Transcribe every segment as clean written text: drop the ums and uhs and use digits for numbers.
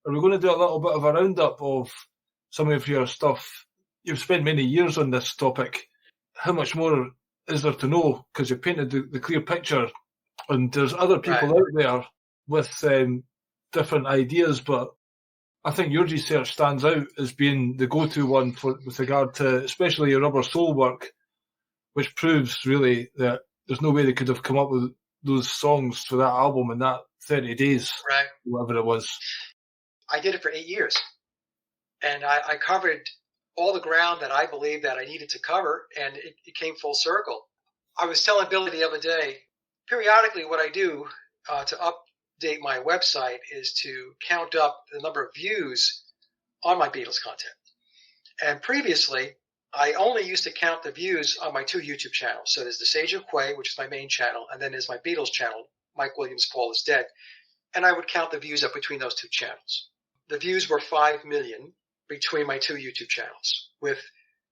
are we going to do a little bit of a roundup of some of your stuff? You've spent many years on this topic. How much more is there to know? Because you painted the clear picture, and there's other people out there with different ideas, but I think your research stands out as being the go-to one with regard to especially your Rubber Soul work, which proves really that there's no way they could have come up with those songs for that album in that 30 days, whatever it was. I did it for 8 years, and I covered all the ground that I believed that I needed to cover, and it came full circle. I was telling Billy the other day, periodically what I do to update my website is to count up the number of views on my Beatles content. And previously, I only used to count the views on my 2 YouTube channels. So there's The Sage of Quay, which is my main channel, and then there's my Beatles channel, Mike Williams, Paul is Dead. And I would count the views up between those 2 channels. The views were 5 million between my 2 YouTube channels, with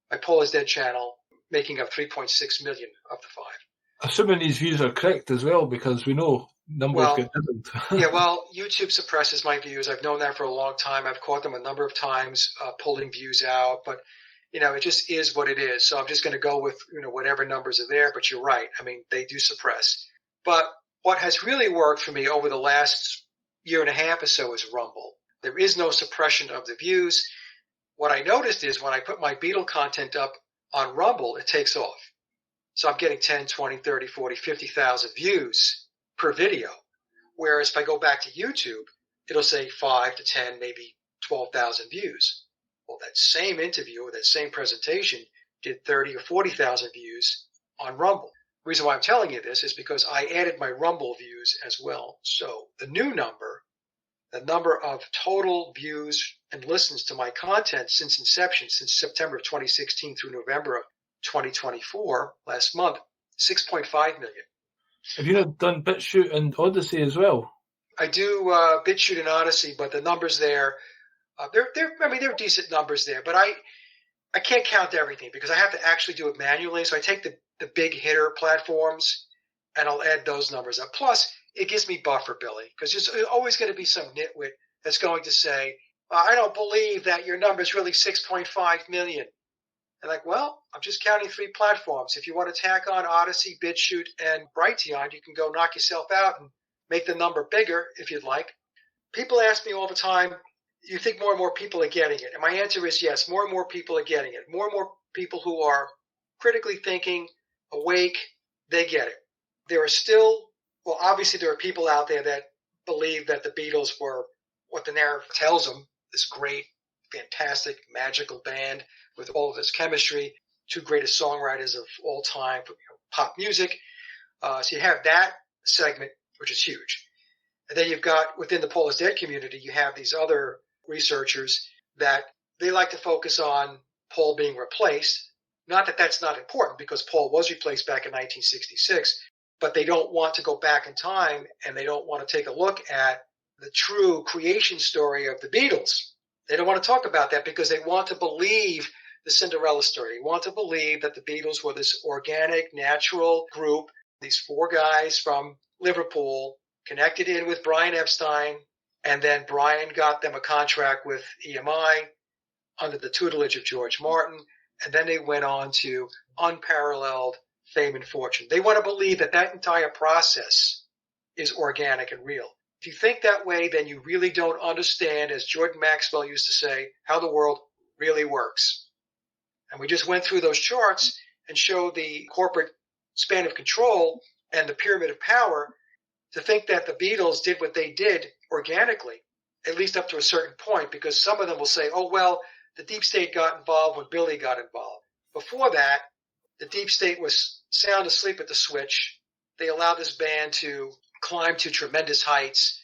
my Paul is Dead channel making up 3.6 million of the 5. Assuming these views are correct as well, because we know numbers get different. Yeah, well, YouTube suppresses my views. I've known that for a long time. I've caught them a number of times pulling views out, but it just is what it is. So I'm just going to go with whatever numbers are there. But you're right. I mean, they do suppress. But what has really worked for me over the last year and a half or so is Rumble. There is no suppression of the views. What I noticed is when I put my Beatle content up on Rumble, it takes off. So I'm getting 10, 20, 30, 40, 50,000 views per video. Whereas if I go back to YouTube, it'll say 5 to 10, maybe 12,000 views. Well, that same interview or that same presentation did 30 or 40,000 views on Rumble. The reason why I'm telling you this is because I added my Rumble views as well. So the new number, the number of total views and listens to my content since inception, since September of 2016 through November of 2024, last month, 6.5 million. Have you not done BitChute and Odyssey as well? I do BitChute and Odyssey, but the numbers there, they're decent numbers there. But I can't count everything because I have to actually do it manually. So I take the big hitter platforms and I'll add those numbers up. Plus, it gives me buffer, Billy, because there's always going to be some nitwit that's going to say, I don't believe that your number is really 6.5 million. And like, well, I'm just counting 3 platforms. If you want to tack on Odyssey, BitChute, and Brighteon, you can go knock yourself out and make the number bigger if you'd like. People ask me all the time, you think more and more people are getting it? And my answer is yes, more and more people are getting it. More and more people who are critically thinking, awake, they get it. There are still, well, obviously there are people out there that believe that the Beatles were what the narrative tells them, this great, fantastic, magical band with all of this chemistry, 2 greatest songwriters of all time for pop music. So you have that segment, which is huge. And then you've got, within the Paul is Dead community, you have these other researchers that they like to focus on Paul being replaced. Not that that's not important, because Paul was replaced back in 1966, but they don't want to go back in time and they don't want to take a look at the true creation story of the Beatles. They don't want to talk about that because they want to believe the Cinderella story. They want to believe that the Beatles were this organic, natural group, these 4 guys from Liverpool connected in with Brian Epstein, and then Brian got them a contract with EMI under the tutelage of George Martin, and then they went on to unparalleled fame and fortune. They want to believe that that entire process is organic and real. If you think that way, then you really don't understand, as Jordan Maxwell used to say, how the world really works. And we just went through those charts and showed the corporate span of control and the pyramid of power. To think that the Beatles did what they did organically, at least up to a certain point, because some of them will say, oh, well, the deep state got involved when Billy got involved. Before that, the deep state was sound asleep at the switch. They allowed this band to climb to tremendous heights,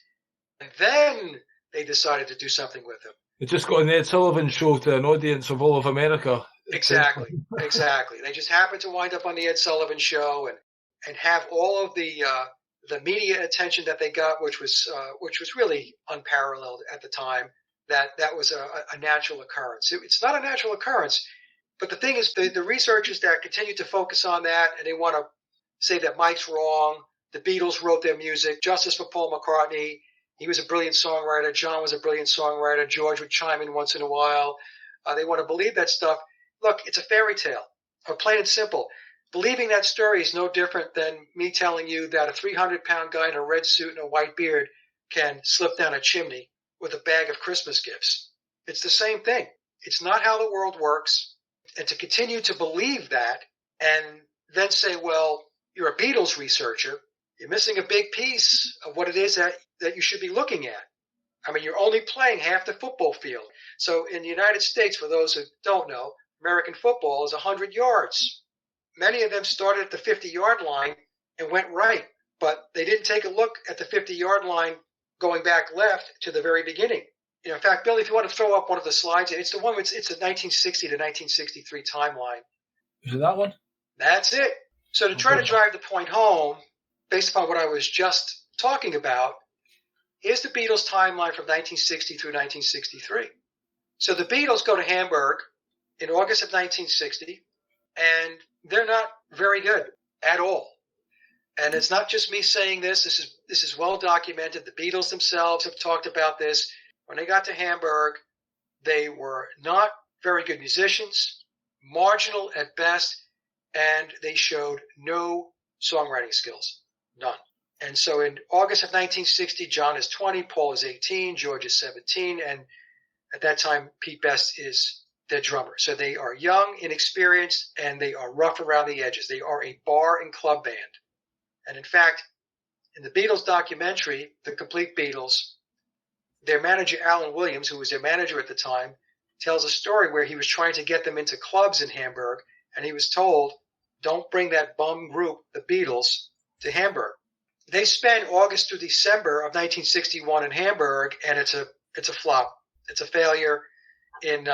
and then they decided to do something with him. They just got on the Ed Sullivan show to an audience of all of America. Exactly. They just happened to wind up on the Ed Sullivan show and have all of the media attention that they got, which was really unparalleled at the time. That was a natural occurrence. It's not a natural occurrence, but the thing is, the researchers that continue to focus on that, and they want to say that Mike's wrong, the Beatles wrote their music, justice for Paul McCartney, He was a brilliant songwriter. John was a brilliant songwriter. George would chime in once in a while. They want to believe that stuff. Look, it's a fairy tale, or plain and simple. Believing that story is no different than me telling you that a 300-pound guy in a red suit and a white beard can slip down a chimney with a bag of Christmas gifts. It's the same thing. It's not how the world works. And to continue to believe that and then say, well, you're a Beatles researcher, you're missing a big piece of what it is that you should be looking at. I mean, you're only playing half the football field. So in the United States, for those who don't know, American football is 100 yards. Many of them started at the 50-yard line and went right, but they didn't take a look at the 50-yard line going back left to the very beginning. In fact, Billy, if you want to throw up one of the slides, it's the one. It's the 1960 to 1963 timeline. Is it that one? That's it. So to try to drive the point home, based upon what I was just talking about, here's the Beatles timeline from 1960 through 1963. So the Beatles go to Hamburg in August of 1960, and they're not very good at all. And it's not just me saying this. This is well documented. The Beatles themselves have talked about this. When they got to Hamburg, they were not very good musicians, marginal at best, and they showed no songwriting skills, none. And so in August of 1960, John is 20, Paul is 18, George is 17, and at that time, Pete Best is their drummer. So they are young, inexperienced, and they are rough around the edges. They are a bar and club band. And in fact, in the Beatles documentary, The Complete Beatles, their manager, Alan Williams, who was their manager at the time, tells a story where he was trying to get them into clubs in Hamburg, and he was told, don't bring that bum group, the Beatles, to Hamburg. They spend August through December of 1961 in Hamburg, and it's a flop. It's a failure. In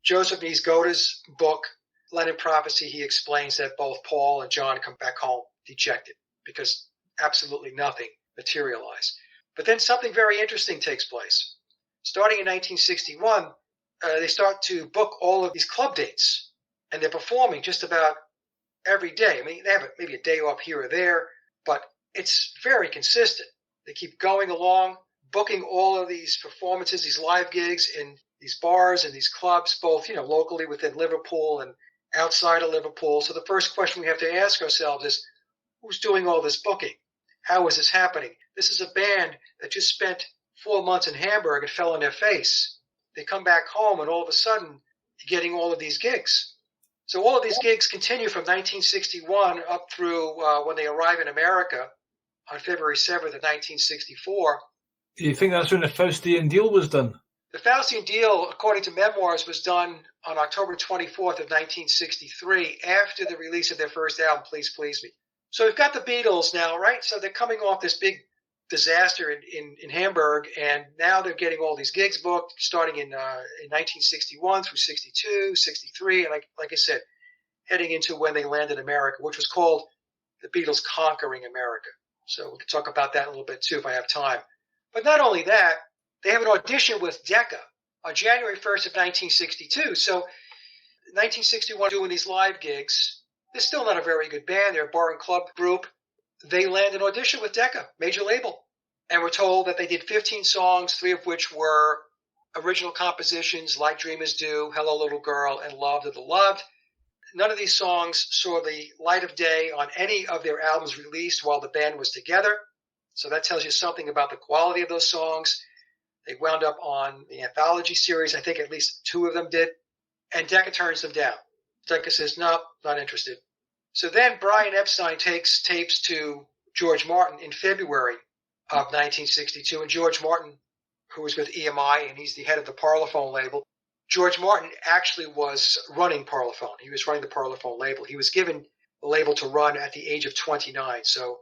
Joseph Niesgoda's book, Lennon Prophecy, he explains that both Paul and John come back home dejected because absolutely nothing materialized. But then something very interesting takes place. Starting in 1961, they start to book all of these club dates, and they're performing just about every day. I mean, they have maybe a day off here or there, but it's very consistent. They keep going along, booking all of these performances, these live gigs in these bars and these clubs, both, locally within Liverpool and outside of Liverpool. So the first question we have to ask ourselves is, who's doing all this booking? How is this happening? This is a band that just spent 4 months in Hamburg and fell on their face. They come back home and all of a sudden you're getting all of these gigs. So all of these gigs continue from 1961 up through when they arrive in America on February 7th of 1964. Do you think that's when the Faustian deal was done? The Faustian deal, according to memoirs, was done on October 24th of 1963 after the release of their first album, Please Please Me. So we've got the Beatles now, right? So they're coming off this big disaster in Hamburg, and now they're getting all these gigs booked starting in 1961 through 62, 63, and like I said, heading into when they landed in America, which was called the Beatles Conquering America. So we can talk about that a little bit too if I have time. But not only that, they have an audition with Decca on January 1st of 1962. So 1961, doing these live gigs, they're still not a very good band. They're a bar and club group. They land an audition with Decca, major label. And we're told that they did 15 songs, 3 of which were original compositions, Like Dreamers Do, Hello Little Girl, and Loved of the Loved. None of these songs saw the light of day on any of their albums released while the band was together. So that tells you something about the quality of those songs. They wound up on the anthology series. I think at least 2 of them did. And Decca turns them down. Decca says, no, not interested. So then Brian Epstein takes tapes to George Martin in February of 1962. And George Martin, who was with EMI, and he's the head of the Parlophone label, George Martin actually was running Parlophone. He was running the Parlophone label. He was given the label to run at the age of 29. So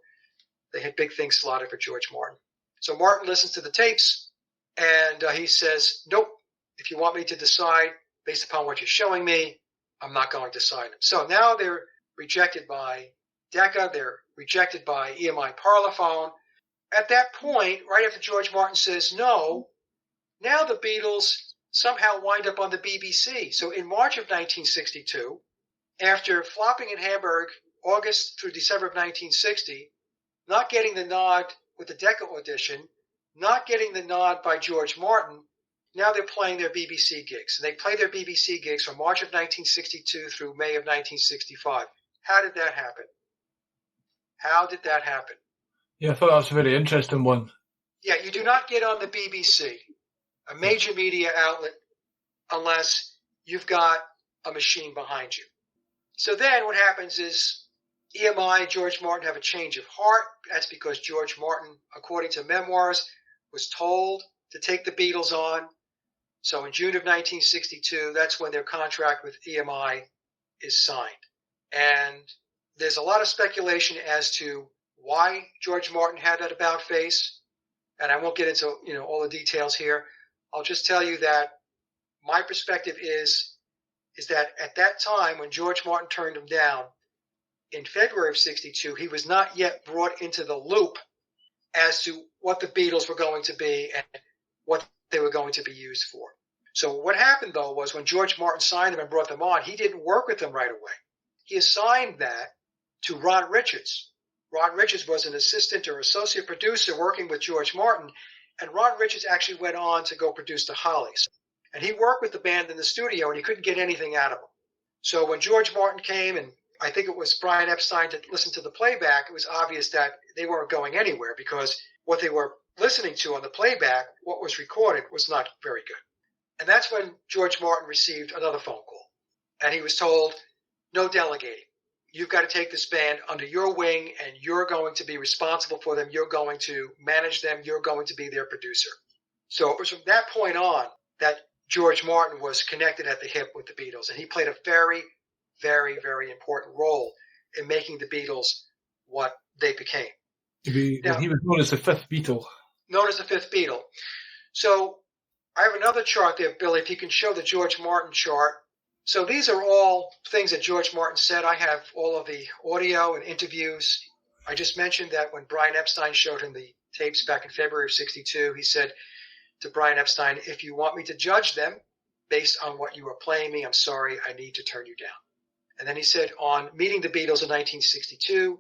they had big things slotted for George Martin. So Martin listens to the tapes, and he says, nope, if you want me to decide based upon what you're showing me, I'm not going to sign them. So now they're rejected by Decca. They're rejected by EMI Parlophone. At that point, right after George Martin says no, now the Beatles somehow wind up on the BBC. So in March of 1962, after flopping in Hamburg August through December of 1960, not getting the nod with the Decca audition, not getting the nod by George Martin, now they're playing their BBC gigs. And they played their BBC gigs from March of 1962 through May of 1965. How did that happen? How did that happen? Yeah, I thought that was a very interesting one. Yeah, you do not get on the BBC, a major media outlet, unless you've got a machine behind you. So then what happens is EMI, George Martin have a change of heart. That's because George Martin, according to memoirs, was told to take the Beatles on. So in June of 1962, that's when their contract with EMI is signed. And there's a lot of speculation as to why George Martin had that about face. And I won't get into, all the details here. I'll just tell you that my perspective is that at that time when George Martin turned him down in February of 62, he was not yet brought into the loop as to what the Beatles were going to be and what they were going to be used for. So what happened, though, was when George Martin signed them and brought them on, he didn't work with them right away. He assigned that to Ron Richards. Ron Richards was an assistant or associate producer working with George Martin, and Ron Richards actually went on to go produce the Hollies. And he worked with the band in the studio, and he couldn't get anything out of them. So when George Martin came, and I think it was Brian Epstein to listen to the playback, it was obvious that they weren't going anywhere because what they were listening to on the playback, what was recorded, was not very good. And that's when George Martin received another phone call. And he was told, no delegating. You've got to take this band under your wing, and you're going to be responsible for them. You're going to manage them. You're going to be their producer. So it was from that point on that George Martin was connected at the hip with the Beatles, and he played a very, very, very important role in making the Beatles what they became. He was known as the fifth Beatle. Known as the fifth Beatle. So I have another chart there, Billy, if you can show the George Martin chart. So these are all things that George Martin said. I have all of the audio and interviews. I just mentioned that when Brian Epstein showed him the tapes back in February of 62, he said to Brian Epstein, if you want me to judge them based on what you are playing me, I'm sorry, I need to turn you down. And then he said, on meeting the Beatles in 1962,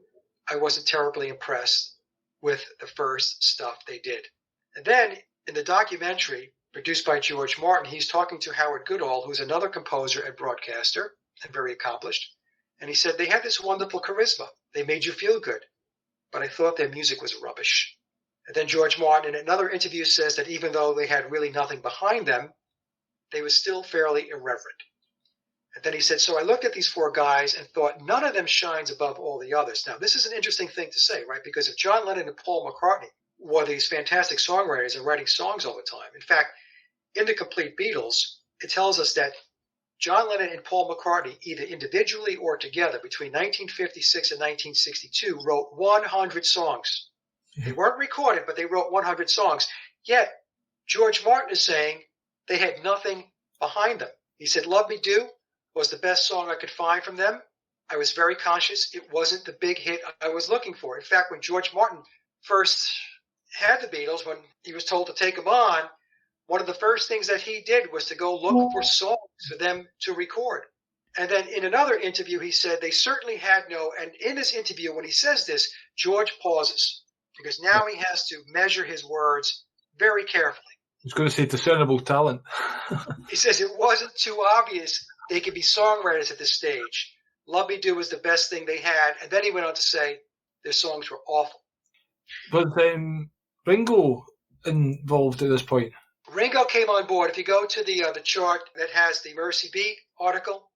I wasn't terribly impressed with the first stuff they did. And then in the documentary produced by George Martin, he's talking to Howard Goodall, who's another composer and broadcaster and very accomplished. And he said, they had this wonderful charisma. They made you feel good. But I thought their music was rubbish. And then George Martin in another interview says that even though they had really nothing behind them, they were still fairly irreverent. And then he said, so I looked at these four guys and thought none of them shines above all the others. Now, this is an interesting thing to say, right? Because if John Lennon and Paul McCartney were these fantastic songwriters and writing songs all the time, in fact, in the Complete Beatles, it tells us that John Lennon and Paul McCartney, either individually or together, between 1956 and 1962, wrote 100 songs. They weren't recorded, but they wrote 100 songs. Yet, George Martin is saying they had nothing behind them. He said, Love Me Do was the best song I could find from them. I was very conscious it wasn't the big hit I was looking for. In fact, when George Martin first had the Beatles, when he was told to take them on, one of the first things that he did was to go look for songs for them to record. And then in another interview, he said they certainly had no, and in this interview, when he says this, George pauses because now he has to measure his words very carefully. I was going to say discernible talent. He says it wasn't too obvious they could be songwriters at this stage. Love Me Do was the best thing they had. And then he went on to say their songs were awful. Was Ringo involved at this point? Ringo came on board. If you go to the chart that has the Mercy Beat article.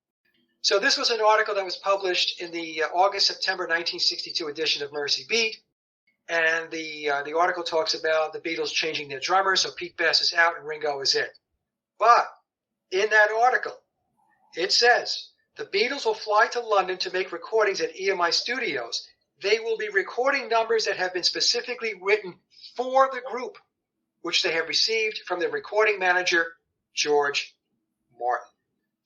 So this was an article that was published in the August-September 1962 edition of Mercy Beat. And the article talks about the Beatles changing their drummer. So Pete Best is out and Ringo is in. But in that article, it says the Beatles will fly to London to make recordings at EMI Studios. They will be recording numbers that have been specifically written for the group, which they have received from their recording manager, George Martin.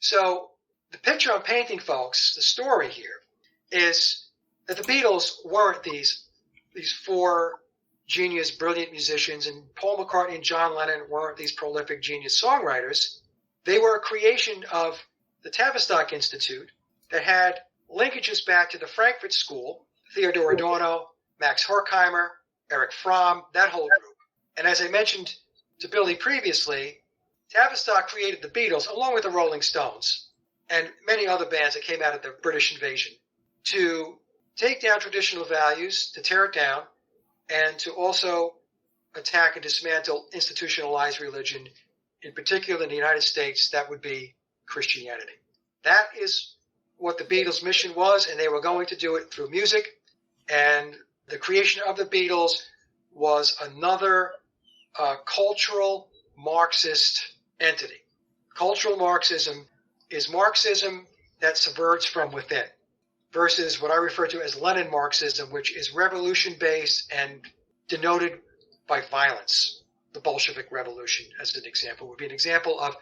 So the picture I'm painting, folks, the story here is that the Beatles weren't these four genius, brilliant musicians, and Paul McCartney and John Lennon weren't these prolific genius songwriters. They were a creation of the Tavistock Institute that had linkages back to the Frankfurt School, Theodore Adorno, Max Horkheimer, Erich Fromm, that whole group. And as I mentioned to Billy previously, Tavistock created the Beatles along with the Rolling Stones and many other bands that came out of the British invasion to take down traditional values, to tear it down, and to also attack and dismantle institutionalized religion, in particular in the United States, that would be Christianity. That is what the Beatles' mission was, and they were going to do it through music. And the creation of the Beatles was another cultural Marxist entity. Cultural Marxism is Marxism that subverts from within, versus what I refer to as Lenin Marxism, which is revolution-based and denoted by violence. The Bolshevik Revolution, as an example, would be an example of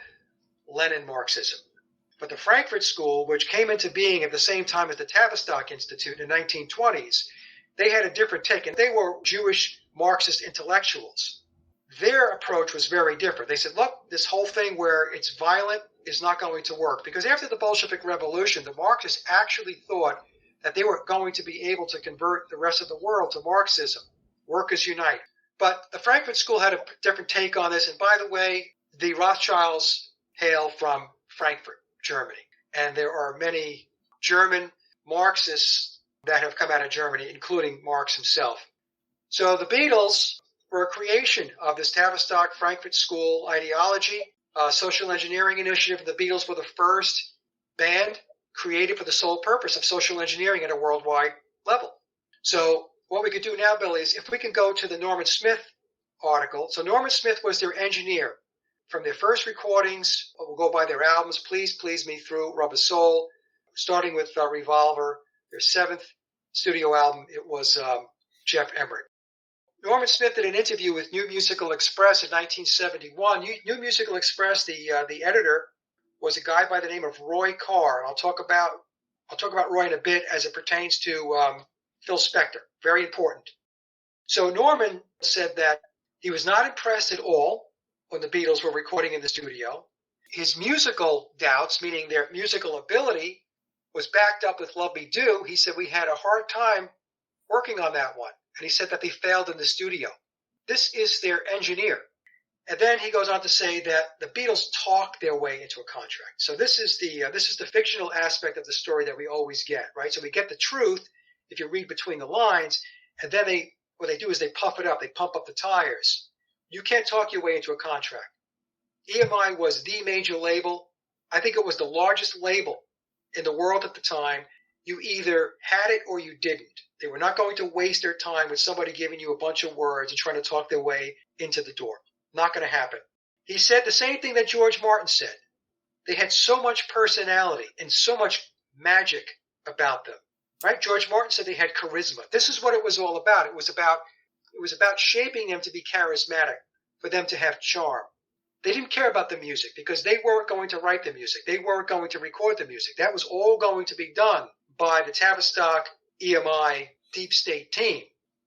Lenin Marxism. But the Frankfurt School, which came into being at the same time as the Tavistock Institute in the 1920s, they had a different take, and they were Jewish Marxist intellectuals. Their approach was very different. They said, look, this whole thing where it's violent is not going to work. Because after the Bolshevik Revolution, the Marxists actually thought that they were going to be able to convert the rest of the world to Marxism. Workers unite. But the Frankfurt School had a different take on this. And by the way, the Rothschilds hail from Frankfurt, Germany. And there are many German Marxists that have come out of Germany, including Marx himself. So the Beatles were a creation of this Tavistock Frankfurt School ideology, social engineering initiative. The Beatles were the first band created for the sole purpose of social engineering at a worldwide level. So what we could do now, Billy, is if we can go to the Norman Smith article. So Norman Smith was their engineer from their first recordings. We'll go by their albums, Please Please Me Through, Rubber Soul, starting with Revolver, their seventh studio album. It was Jeff Emerick. Norman Smith did an interview with New Musical Express in 1971. New Musical Express, the editor, was a guy by the name of Roy Carr. I'll talk about Roy in a bit as it pertains to Phil Spector. Very important. So Norman said that he was not impressed at all when the Beatles were recording in the studio. His musical doubts, meaning their musical ability, was backed up with Love Me Do. He said we had a hard time working on that one. And he said that they failed in the studio. This is their engineer. And then he goes on to say that the Beatles talked their way into a contract. So this is the fictional aspect of the story that we always get, right? So we get the truth if you read between the lines, and then what they do is they puff it up, they pump up the tires. You can't talk your way into a contract. EMI was the major label. I think it was the largest label in the world at the time. You either had it or you didn't. They were not going to waste their time with somebody giving you a bunch of words and trying to talk their way into the door. Not going to happen. He said the same thing that George Martin said. They had so much personality and so much magic about them. Right? George Martin said they had charisma. This is what it was all about. It was about shaping them to be charismatic, for them to have charm. They didn't care about the music because they weren't going to write the music. They weren't going to record the music. That was all going to be done by the Tavistock EMI deep state team.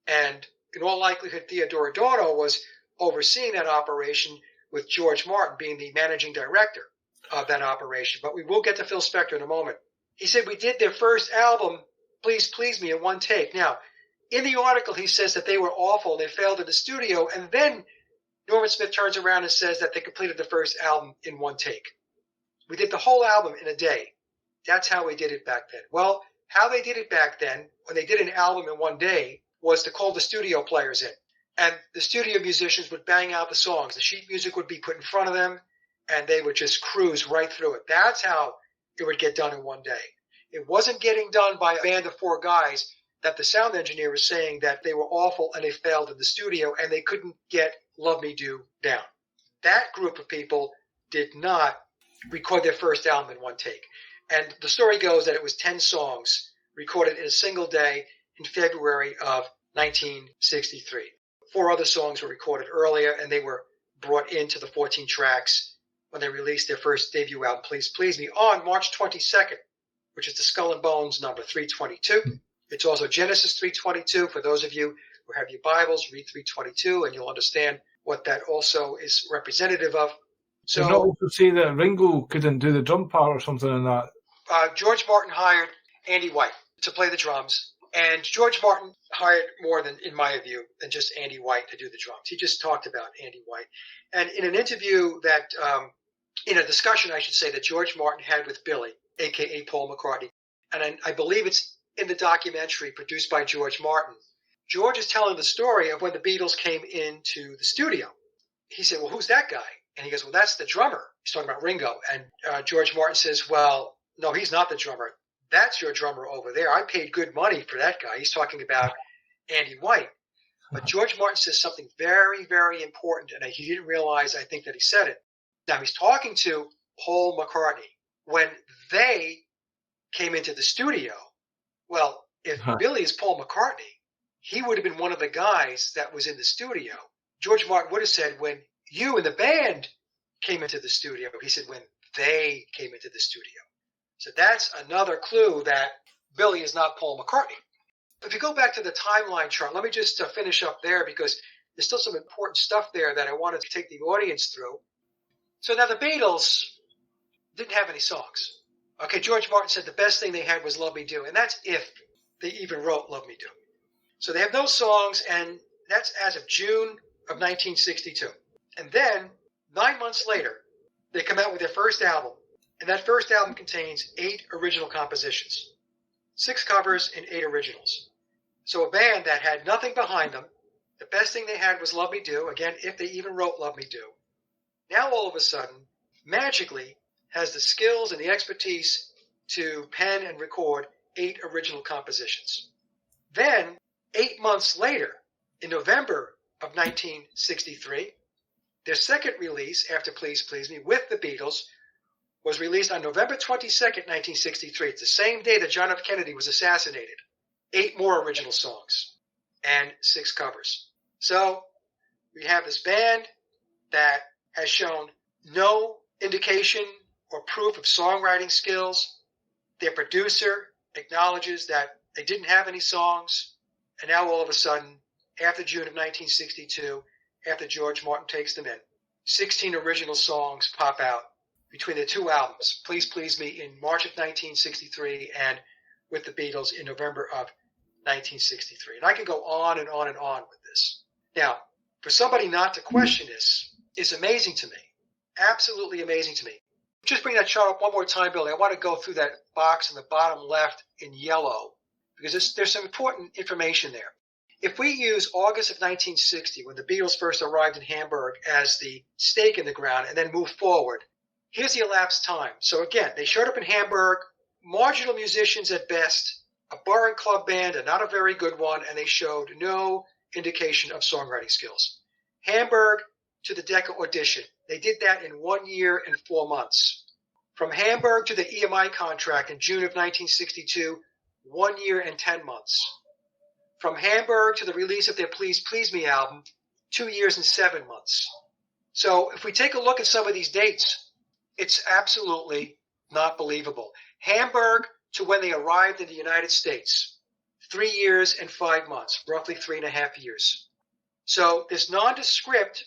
And in all likelihood, Theodore Adorno was overseeing that operation, with George Martin being the managing director of that operation. But we will get to Phil Spector in a moment. He said we did their first album, Please Please Me, in one take. Now, in the article, he says that they were awful. They failed in the studio. And then Norman Smith turns around and says that they completed the first album in one take. We did the whole album in a day. That's how we did it back then. Well, how they did it back then, when they did an album in one day, was to call the studio players in. And the studio musicians would bang out the songs. The sheet music would be put in front of them, and they would just cruise right through it. That's how it would get done in one day. It wasn't getting done by a band of four guys that the sound engineer was saying that they were awful and they failed in the studio and they couldn't get Love Me Do down. That group of people did not record their first album in one take. And the story goes that it was 10 songs recorded in a single day in February of 1963. 4 other songs were recorded earlier, and they were brought into the 14 tracks when they released their first debut album, Please Please Me, on March 22nd, which is the Skull and Bones number 322. It's also Genesis 322. For those of you who have your Bibles, read 322, and you'll understand what that also is representative of. So, does not also say that Ringo couldn't do the drum part or something in that? George Martin hired Andy White to play the drums, And George Martin hired more than, in my view, than just Andy White to do the drums. He just talked about Andy White. And in an interview that, in a discussion, I should say, that George Martin had with Billy, a.k.a. Paul McCartney, and I believe it's in the documentary produced by George Martin, George is telling the story of when the Beatles came into the studio. He said, well, who's that guy? And he goes, well, that's the drummer. He's talking about Ringo. And George Martin says, well, no, he's not the drummer. That's your drummer over there. I paid good money for that guy. He's talking about Andy White. But George Martin says something very, very important, and he didn't realize, I think, that he said it. Now, he's talking to Paul McCartney. When they came into the studio, well, if Billy is Paul McCartney, he would have been one of the guys that was in the studio. George Martin would have said, when you and the band came into the studio. He said, when they came into the studio. So that's another clue that Billy is not Paul McCartney. If you go back to the timeline chart, let me just finish up there because there's still some important stuff there that I wanted to take the audience through. So now the Beatles didn't have any songs. Okay, George Martin said the best thing they had was Love Me Do, and that's if they even wrote Love Me Do. So they have no songs, and that's as of June of 1962. And then, 9 months later, they come out with their first album, and that first album contains 8 original compositions, 6 covers and 8 originals. So a band that had nothing behind them, the best thing they had was Love Me Do, again, if they even wrote Love Me Do, now all of a sudden, magically, has the skills and the expertise to pen and record 8 original compositions. Then, 8 months later, in November of 1963, their second release, after Please Please Me, with the Beatles, was released on November 22nd, 1963. It's the same day that John F. Kennedy was assassinated. 8 more original songs and 6 covers. So we have this band that has shown no indication or proof of songwriting skills. Their producer acknowledges that they didn't have any songs. And now all of a sudden, after June of 1962, after George Martin takes them in, 16 original songs pop out between the 2 albums, Please Please Me in March of 1963 and with the Beatles in November of 1963. And I can go on and on and on with this. Now, for somebody not to question this is amazing to me. Absolutely amazing to me. Just bring that chart up one more time, Billy. I want to go through that box in the bottom left in yellow because there's some important information there. If we use August of 1960, when the Beatles first arrived in Hamburg, as the stake in the ground and then move forward, here's the elapsed time. So again, they showed up in Hamburg, marginal musicians at best, a bar and club band, and not a very good one, and they showed no indication of songwriting skills. Hamburg to the Decca audition. They did that in 1 year and 4 months. From Hamburg to the EMI contract in June of 1962, 1 year and 10 months. From Hamburg to the release of their Please Please Me album, 2 years and 7 months. So if we take a look at some of these dates, it's absolutely not believable. Hamburg to when they arrived in the United States, 3 years and 5 months, roughly 3.5 years. So this nondescript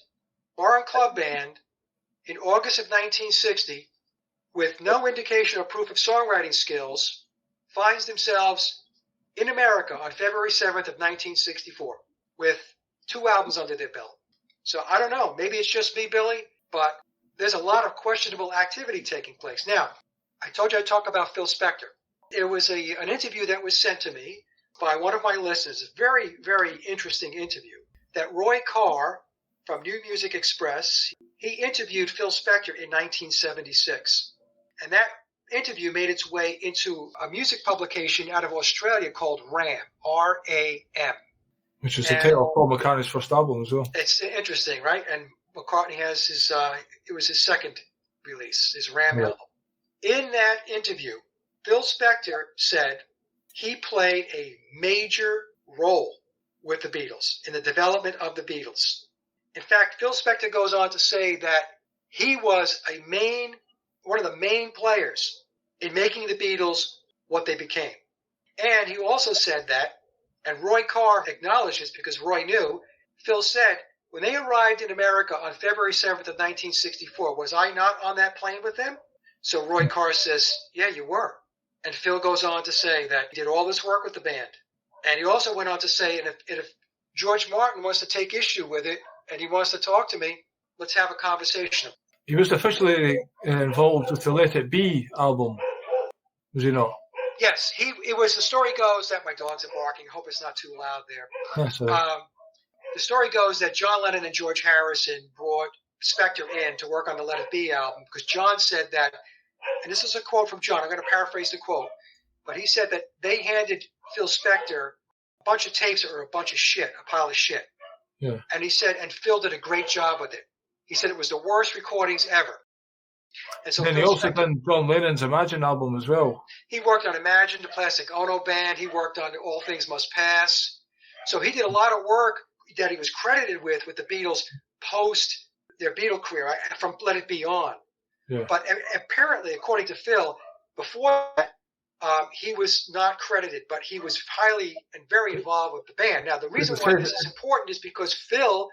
bar and club band in August of 1960, with no indication or proof of songwriting skills, finds themselves in America on February 7th of 1964 with 2 albums under their belt. So I don't know. Maybe it's just me, Billy, but there's a lot of questionable activity taking place. Now, I told you I'd talk about Phil Spector. There was an interview that was sent to me by one of my listeners, a very, very interesting interview, that Roy Carr from New Music Express, he interviewed Phil Spector in 1976. And that interview made its way into a music publication out of Australia called RAM, R-A-M. Which is the title of Paul McCartney's first album as well. It's interesting, right? And McCartney has his, it was his second release, his RAM album. In that interview, Phil Spector said he played a major role with the Beatles in the development of the Beatles. In fact, Phil Spector goes on to say that he was one of the main players in making the Beatles what they became. And he also said that, and Roy Carr acknowledges because Roy knew, Phil said, when they arrived in America on February 7th of 1964, was I not on that plane with them? So Roy Carr says, yeah, you were. And Phil goes on to say that he did all this work with the band. And he also went on to say, and if George Martin wants to take issue with it and he wants to talk to me, let's have a conversation. He was officially involved with the Let It Be album, was he not? Yes, it was. The story goes that my dogs are barking. I hope it's not too loud there. That's right. The story goes that John Lennon and George Harrison brought Spector in to work on the Let It Be album because John said that, and this is a quote from John, I'm going to paraphrase the quote, but he said that they handed Phil Spector a bunch of tapes that were a bunch of shit, a pile of shit. Yeah. And he said, and Phil did a great job with it. He said it was the worst recordings ever. And so then Phil he also Spector, done John Lennon's Imagine album as well. he worked on Imagine, the Plastic Ono Band. He worked on All Things Must Pass. So he did a lot of work that he was credited with the Beatles post their Beatle career from Let It Be on. Yeah. But apparently, according to Phil, before that, he was not credited, but he was highly and very involved with the band. Now, the reason why this is important is because Phil,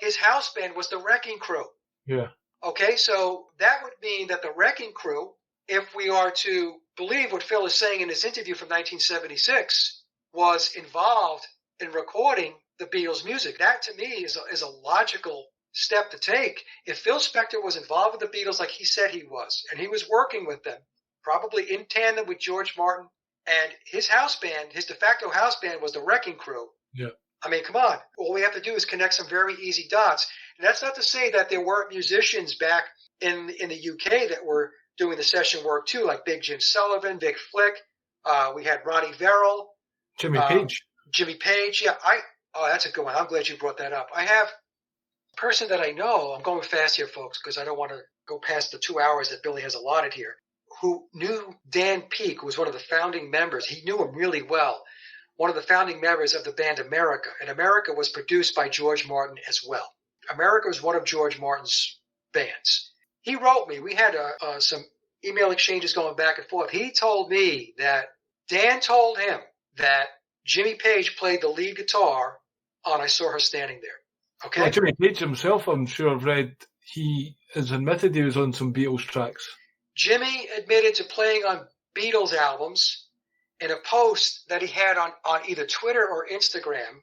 his house band was the Wrecking Crew. Yeah. Okay, so that would mean that the Wrecking Crew, if we are to believe what Phil is saying in this interview from 1976, was involved in recording the Beatles' music. That, to me, is a logical step to take. If Phil Spector was involved with the Beatles like he said he was, and he was working with them, probably in tandem with George Martin, and his house band, his de facto house band was the Wrecking Crew. Yeah. I mean, come on. All we have to do is connect some very easy dots. And that's not to say that there weren't musicians back in the UK that were doing the session work too, like Big Jim Sullivan, Vic Flick. We had Ronnie Verrill. Jimmy Page. Jimmy Page. Yeah, that's a good one. I'm glad you brought that up. I have a person that I know. I'm going fast here, folks, because I don't want to go past the 2 hours that Billy has allotted here, who knew Dan Peake, who was one of the founding members. He knew him really well. One of the founding members of the band America. And America was produced by George Martin as well. America was one of George Martin's bands. He wrote me. We had some email exchanges going back and forth. He told me that Dan told him that Jimmy Page played the lead guitar on I Saw Her Standing There. Okay? Well, Jimmy Page himself, I'm sure, I've read, he has admitted he was on some Beatles tracks. Jimmy admitted to playing on Beatles albums in a post that he had on either Twitter or Instagram.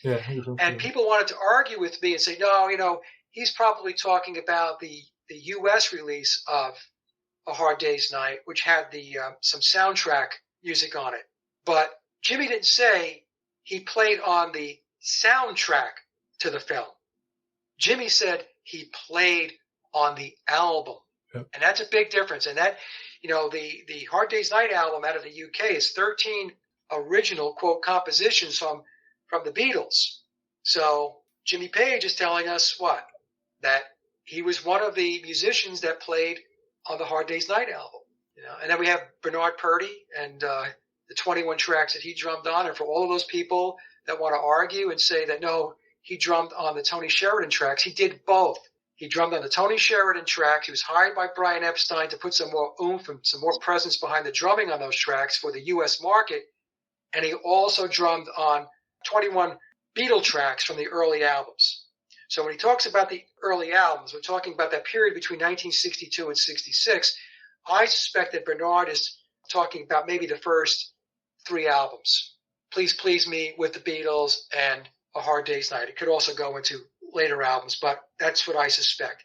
Yeah, and people wanted to argue with me and say, no, he's probably talking about the U.S. release of A Hard Day's Night, which had some soundtrack music on it. But Jimmy didn't say he played on the soundtrack to the film. Jimmy said he played on the album. Yep. And that's a big difference. And that, the Hard Day's Night album out of the UK is 13 original, quote, compositions from the Beatles. So Jimmy Page is telling us what? That he was one of the musicians that played on the Hard Day's Night album. And then we have Bernard Purdie and the 21 tracks that he drummed on. And for all of those people that want to argue and say that, no, he drummed on the Tony Sheridan tracks, he did both. He drummed on the Tony Sheridan tracks. He was hired by Brian Epstein to put some more oomph and some more presence behind the drumming on those tracks for the U.S. market. And he also drummed on 21 Beatle tracks from the early albums. So when he talks about the early albums, we're talking about that period between 1962 and 66. I suspect that Bernard is talking about maybe the first 3 albums. Please Please Me with the Beatles and A Hard Day's Night. It could also go into later albums, but that's what I suspect.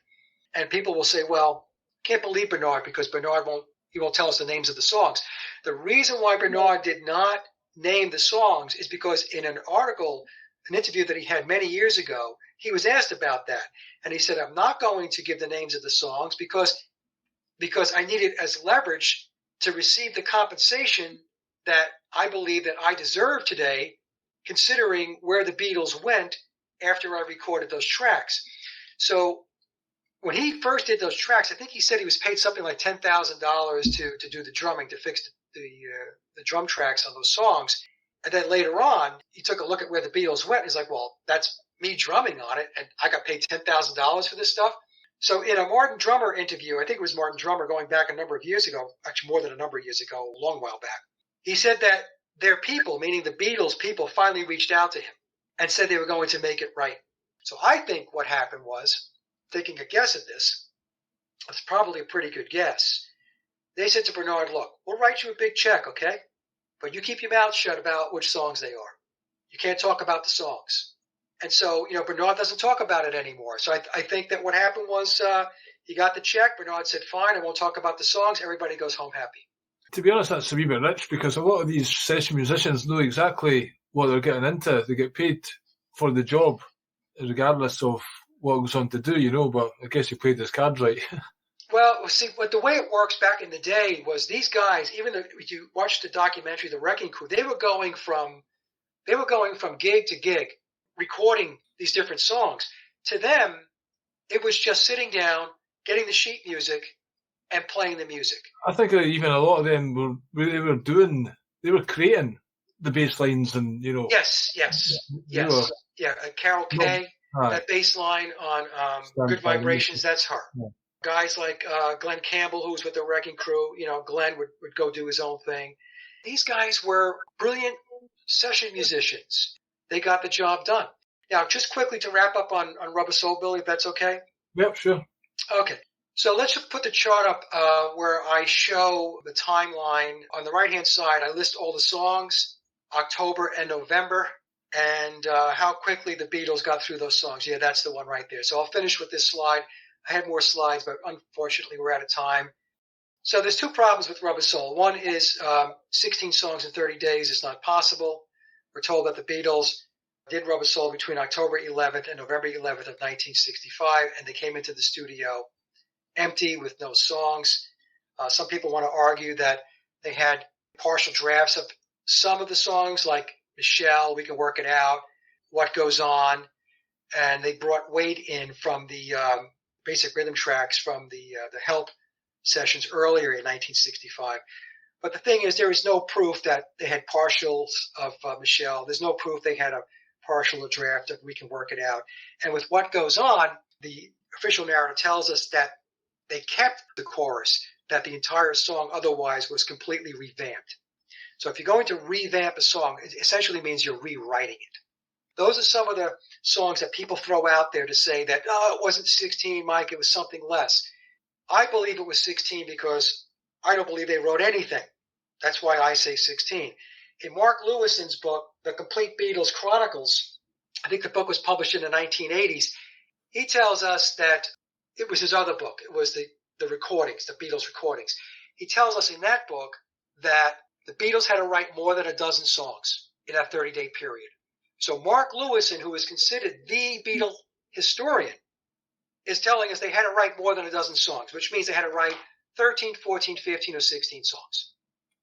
And people will say, well, can't believe Bernard because Bernard won't tell us the names of the songs. The reason why Bernard did not name the songs is because in an article, an interview that he had many years ago, he was asked about that. And he said, I'm not going to give the names of the songs because I need it as leverage to receive the compensation that I believe that I deserve today, considering where the Beatles went after I recorded those tracks. So when he first did those tracks, I think he said he was paid something like $10,000 to do the drumming, to fix the drum tracks on those songs. And then later on, he took a look at where the Beatles went. He's like, well, that's me drumming on it, and I got paid $10,000 for this stuff. So in a Martin Drummer interview, I think it was Martin Drummer going back a number of years ago, actually more than a number of years ago, a long while back, he said that their people, meaning the Beatles people, finally reached out to him and said they were going to make it right. So I think what happened was, taking a guess at this, it's probably a pretty good guess. They said to Bernard, look, we'll write you a big check, okay? but you keep your mouth shut about which songs they are. You can't talk about the songs. And so, Bernard doesn't talk about it anymore. So I think that what happened was he got the check. Bernard said, fine, I won't talk about the songs. Everybody goes home happy. To be honest, that's a wee bit rich, because a lot of these session musicians know exactly what they're getting into. They get paid for the job, regardless of what goes on to do, but I guess he played his cards right. Well, see, the way it works back in the day was these guys, even if you watch the documentary, The Wrecking Crew, they were going from gig to gig, recording these different songs. To them, it was just sitting down, getting the sheet music, and playing the music. I think even a lot of them they were creating the bass lines and, Yes. Carol Quay, that bass line on Good Vibrations, that's her. Yeah. Guys like Glenn Campbell, who was with the Wrecking Crew, Glenn would go do his own thing. These guys were brilliant session musicians. They got the job done. Now, just quickly to wrap up on Rubber Soul, Billy, if that's okay? Yep, sure. Okay. So let's just put the chart up where I show the timeline. On the right-hand side, I list all the songs, October and November, and how quickly the Beatles got through those songs. Yeah, that's the one right there. So I'll finish with this slide. I had more slides, but unfortunately we're out of time. So there's two problems with Rubber Soul. One is 16 songs in 30 days is not possible. We're told that the Beatles did Rubber Soul between October 11th and November 11th of 1965, and they came into the studio empty with no songs. Some people want to argue that they had partial drafts of some of the songs, like Michelle, We Can Work It Out, What Goes On, and they brought Wade in from the basic rhythm tracks from the Help sessions earlier in 1965. But the thing is, there is no proof that they had partials of Michelle. There's no proof they had a partial draft of We Can Work It Out. And with What Goes On, the official narrative tells us that they kept the chorus, that the entire song otherwise was completely revamped. So if you're going to revamp a song, it essentially means you're rewriting it. Those are some of the songs that people throw out there to say that, it wasn't 16, Mike, it was something less. I believe it was 16 because I don't believe they wrote anything. That's why I say 16. In Mark Lewison's book, The Complete Beatles Chronicles, I think the book was published in the 1980s, he tells us that it was his other book. It was the recordings, the Beatles recordings. He tells us in that book that the Beatles had to write more than a dozen songs in that 30-day period. So Mark Lewison, who is considered the Beatle historian, is telling us they had to write more than a dozen songs, which means they had to write 13, 14, 15, or 16 songs.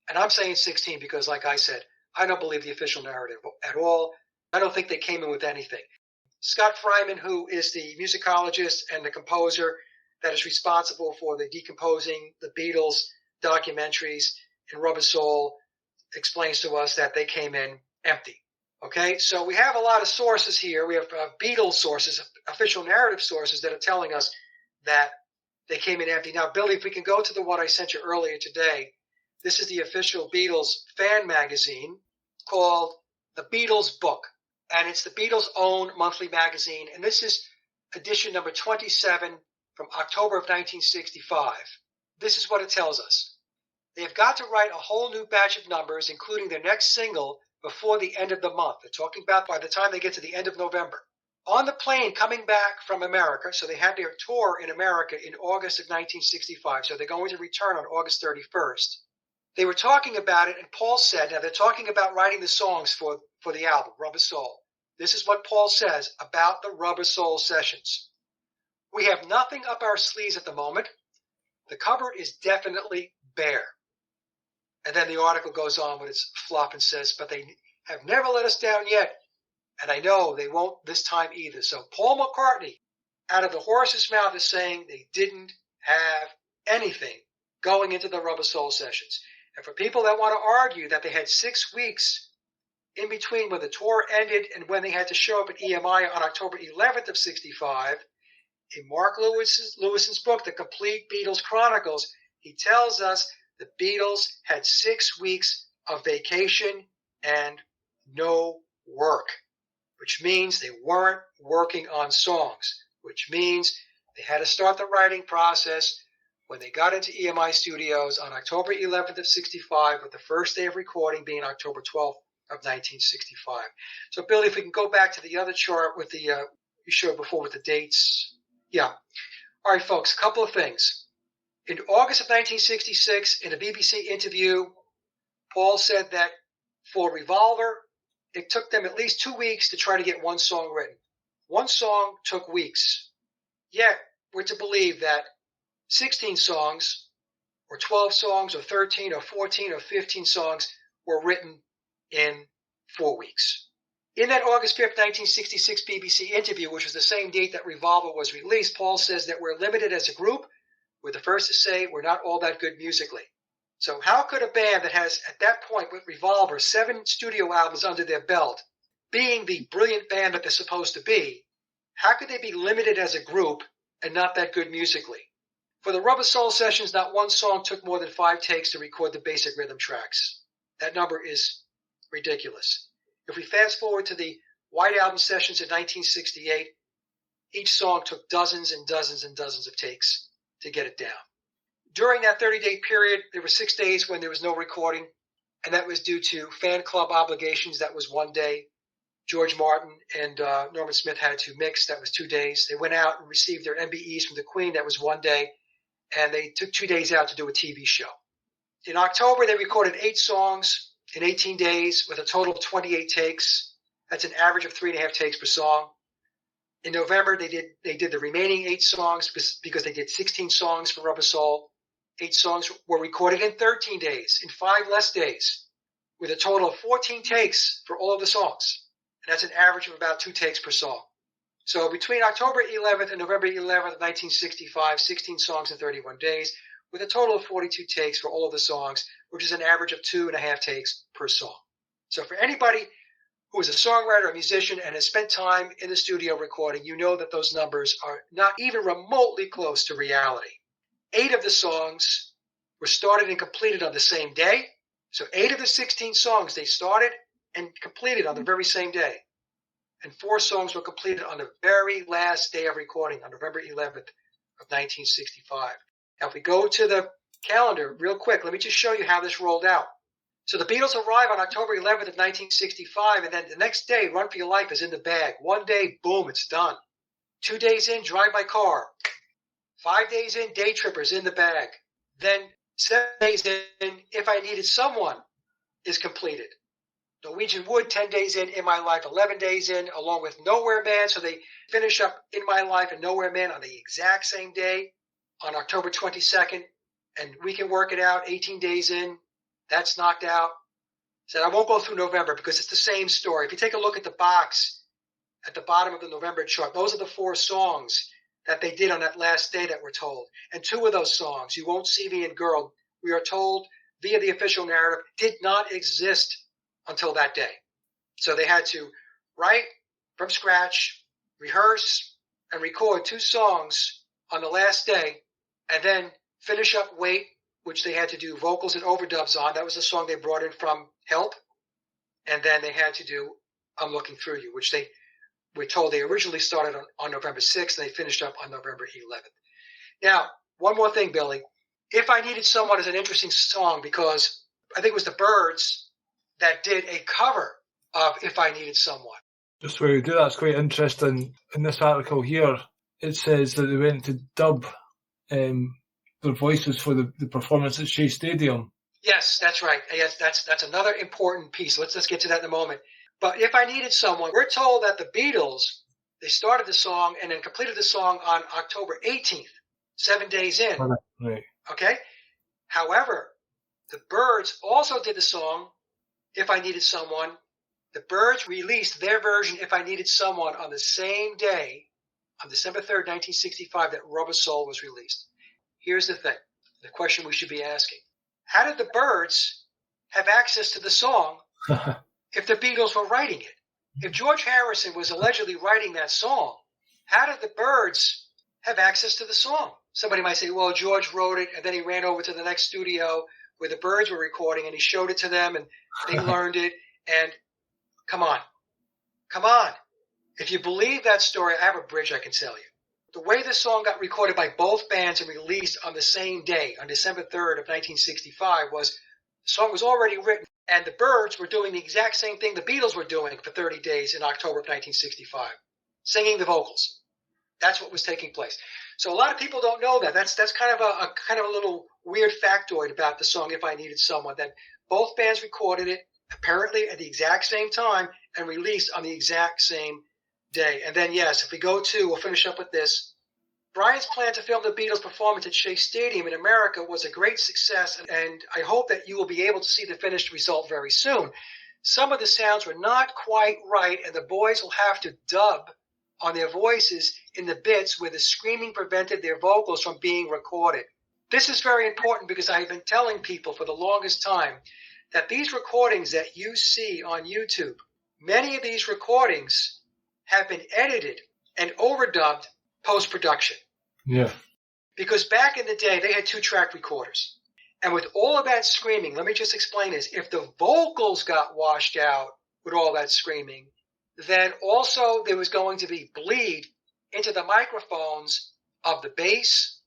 And I'm saying 16 because, like I said, I don't believe the official narrative at all. I don't think they came in with anything. Scott Fryman, who is the musicologist and the composer that is responsible for the Decomposing the Beatles documentaries in Rubber Soul, explains to us that they came in empty. Okay, so we have a lot of sources here. We have Beatles sources, official narrative sources that are telling us that they came in empty. Now, Billy, if we can go to the one I sent you earlier today, this is the official Beatles fan magazine called The Beatles Book. And it's the Beatles' own monthly magazine. And this is edition number 27 from October of 1965. This is what it tells us. They have got to write a whole new batch of numbers, including their next single, before the end of the month. They're talking about by the time they get to the end of November. On the plane coming back from America, so they had their tour in America in August of 1965, so they're going to return on August 31st. They were talking about it, and Paul said, now they're talking about writing the songs for the album, Rubber Soul. This is what Paul says about the Rubber Soul sessions. We have nothing up our sleeves at the moment. The cupboard is definitely bare. And then the article goes on with its flop and says, but they have never let us down yet. And I know they won't this time either. So Paul McCartney, out of the horse's mouth, is saying they didn't have anything going into the Rubber Soul sessions. And for people that want to argue that they had 6 weeks in between when the tour ended and when they had to show up at EMI on October 11th of 65, in Mark Lewison's book, The Complete Beatles Chronicles, he tells us the Beatles had 6 weeks of vacation and no work, which means they weren't working on songs, which means they had to start the writing process when they got into EMI Studios on October 11th of 65, with the first day of recording being October 12th of 1965. So, Billy, if we can go back to the other chart with the you showed before with the dates. Yeah. All right, folks, a couple of things. In August of 1966, in a BBC interview, Paul said that for Revolver, it took them at least 2 weeks to try to get one song written. One song took weeks. Yet, we're to believe that 16 songs, or 12 songs, or 13, or 14, or 15 songs were written in 4 weeks. In that August 5th, 1966 BBC interview, which was the same date that Revolver was released, Paul says that we're limited as a group. We're the first to say we're not all that good musically. So how could a band that has, at that point with Revolver, 7 studio albums under their belt, being the brilliant band that they're supposed to be, how could they be limited as a group and not that good musically? For the Rubber Soul sessions, not one song took more than 5 takes to record the basic rhythm tracks. That number is ridiculous. If we fast forward to the White Album sessions in 1968, each song took dozens and dozens and dozens of takes to get it down. During that 30-day period, there were 6 days when there was no recording, and that was due to fan club obligations. That was 1 day. George Martin and Norman Smith had to mix. That was 2 days. They went out and received their MBEs from the Queen. That was 1 day. And they took 2 days out to do a TV show. In October, they recorded 8 songs in 18 days with a total of 28 takes. That's an average of 3.5 takes per song. In November, they did the remaining 8 songs because they did 16 songs for Rubber Soul. 8 songs were recorded in 13 days, in 5 less days, with a total of 14 takes for all of the songs. And that's an average of about 2 takes per song. So between October 11th and November 11th of 1965, 16 songs in 31 days, with a total of 42 takes for all of the songs, which is an average of 2.5 takes per song. So for anybody who is a songwriter, a musician, and has spent time in the studio recording, you know that those numbers are not even remotely close to reality. 8 of the songs were started and completed on the same day. So 8 of the 16 songs they started and completed on the very same day. And 4 songs were completed on the very last day of recording, on November 11th of 1965. Now, if we go to the calendar real quick, let me just show you how this rolled out. So the Beatles arrive on October 11th of 1965, and then the next day, Run for Your Life is in the bag. 1 day, boom, it's done. 2 days in, Drive My Car. 5 days in, Day Trippers in the bag. Then 7 days in, If I Needed Someone is completed. Norwegian Wood, 10 days in My Life, 11 days in, along with Nowhere Man. So they finish up In My Life and Nowhere Man on the exact same day on October 22nd. And We Can Work It Out, 18 days in. That's knocked out. So I won't go through November because it's the same story. If you take a look at the box at the bottom of the November chart, those are the 4 songs that they did on that last day that we're told. And 2 of those songs, You Won't See Me and Girl, we are told via the official narrative, did not exist until that day. So they had to write from scratch, rehearse, and record 2 songs on the last day, and then finish up Wait, which they had to do vocals and overdubs on. That was the song they brought in from Help. And then they had to do I'm Looking Through You, which they were told they originally started on November 6th, and they finished up on November 11th. Now, one more thing, Billy. If I Needed Someone is an interesting song because I think it was the Byrds that did a cover of If I Needed Someone. Just where you do that's quite interesting. In this article here, it says that they went to dub their voices for the performance at Shea Stadium. Yes, that's right. Yes, that's another important piece. Let's get to that in a moment. But If I Needed Someone, we're told that the Beatles, they started the song and then completed the song on October 18th, 7 days in. Right. Okay? However, the Byrds also did the song If I Needed Someone. The Byrds released their version If I Needed Someone on the same day, on December 3rd, 1965, that Rubber Soul was released. Here's the thing, the question we should be asking. How did the Byrds have access to the song if the Beatles were writing it? If George Harrison was allegedly writing that song, how did the Byrds have access to the song? Somebody might say, well, George wrote it, and then he ran over to the next studio where the Byrds were recording, and he showed it to them, and they learned it. And come on. If you believe that story, I have a bridge I can sell you. The way the song got recorded by both bands and released on the same day, on December 3rd of 1965, was the song was already written, and the Byrds were doing the exact same thing the Beatles were doing for 30 days in October of 1965, singing the vocals. That's what was taking place. So a lot of people don't know that. That's kind of a little weird factoid about the song "If I Needed Someone," that both bands recorded it apparently at the exact same time and released on the exact same day. And then, yes, if we go to, we'll finish up with this. Brian's plan to film the Beatles' performance at Shea Stadium in America was a great success, and I hope that you will be able to see the finished result very soon. Some of the sounds were not quite right, and the boys will have to dub on their voices in the bits where the screaming prevented their vocals from being recorded. This is very important because I've been telling people for the longest time that these recordings that you see on YouTube, many of these recordings have been edited and overdubbed post-production. Yeah. Because back in the day, they had 2-track recorders. And with all of that screaming, let me just explain this. If the vocals got washed out with all that screaming, then also there was going to be bleed into the microphones of the bass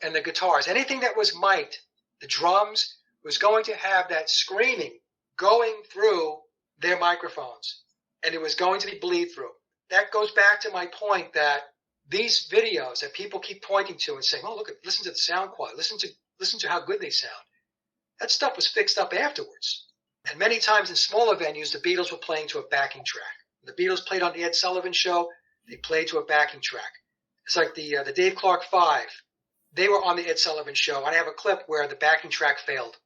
and the guitars. Anything that was mic'd, the drums, was going to have that screaming going through their microphones. And it was going to be bleed through. That goes back to my point that these videos that people keep pointing to and saying, "Oh, look, listen to the sound quality. Listen to how good they sound." That stuff was fixed up afterwards. And many times in smaller venues, the Beatles were playing to a backing track. The Beatles played on the Ed Sullivan Show. They played to a backing track. It's like the Dave Clark Five. They were on the Ed Sullivan Show. And I have a clip where the backing track failed.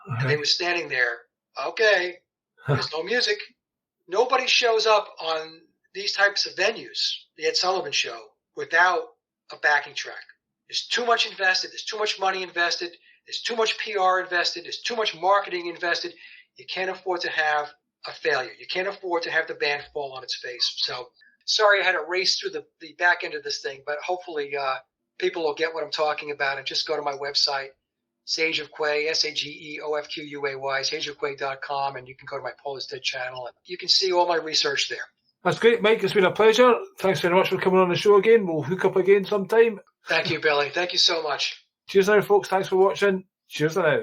And they were standing there. Okay, there's no music. Nobody shows up on these types of venues, the Ed Sullivan Show, without a backing track. There's too much invested. There's too much money invested. There's too much PR invested. There's too much marketing invested. You can't afford to have a failure. You can't afford to have the band fall on its face. So sorry I had to race through the back end of this thing, but hopefully people will get what I'm talking about and just go to my website, Sage of Quay, SAGEOFQUAY, sageofquay.com, and you can go to my Polish Dead channel, and you can see all my research there. That's great, Mike. It's been a pleasure. Thanks very much for coming on the show again. We'll hook up again sometime. Thank you, Billy. Thank you so much. Cheers now, folks. Thanks for watching. Cheers now.